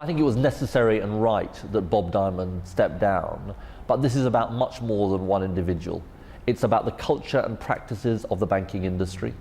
I think it was necessary and right that Bob Diamond stepped down, but this is about much more than one individual. It's about the culture and practices of the banking industry.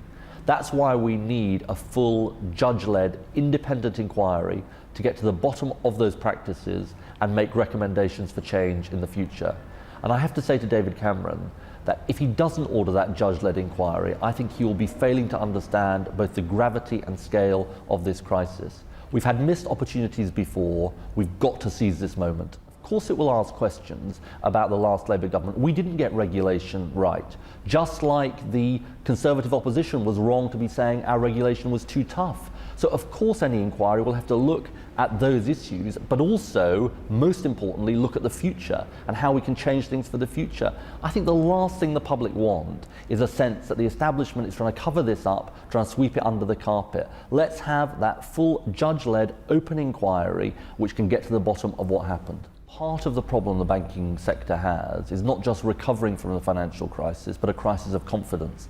That's why we need a full, judge-led, independent inquiry to get to the bottom of those practices and make recommendations for change in the future. And I have to say to David Cameron that if he doesn't order that judge-led inquiry, I think he will be failing to understand both the gravity and scale of this crisis. We've had missed opportunities before. We've got to seize this moment. Of course it will ask questions about the last Labour government. We didn't get regulation right. Just like the Conservative opposition was wrong to be saying our regulation was too tough. So of course any inquiry will have to look at those issues, but also, most importantly, look at the future and how we can change things for the future. I think the last thing the public want is a sense that the establishment is trying to cover this up, trying to sweep it under the carpet. Let's have that full judge-led open inquiry which can get to the bottom of what happened. Part of the problem the banking sector has is not just recovering from the financial crisis, but a crisis of confidence.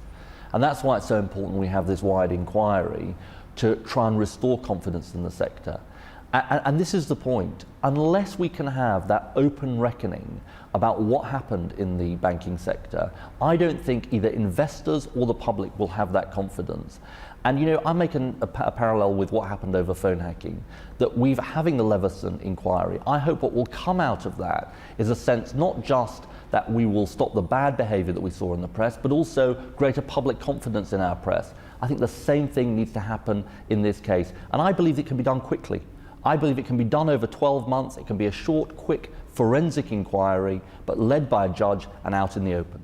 And that's why it's so important we have this wide inquiry to try and restore confidence in the sector. And this is the point. Unless we can have that open reckoning about what happened in the banking sector, I don't think either investors or the public will have that confidence. And you know, I make a parallel with what happened over phone hacking, that we're having the Leveson inquiry. I hope what will come out of that is a sense not just that we will stop the bad behaviour that we saw in the press, but also greater public confidence in our press. I think the same thing needs to happen in this case, and I believe it can be done quickly. I believe it can be done over 12 months. It can be a short, quick, forensic inquiry, but led by a judge and out in the open.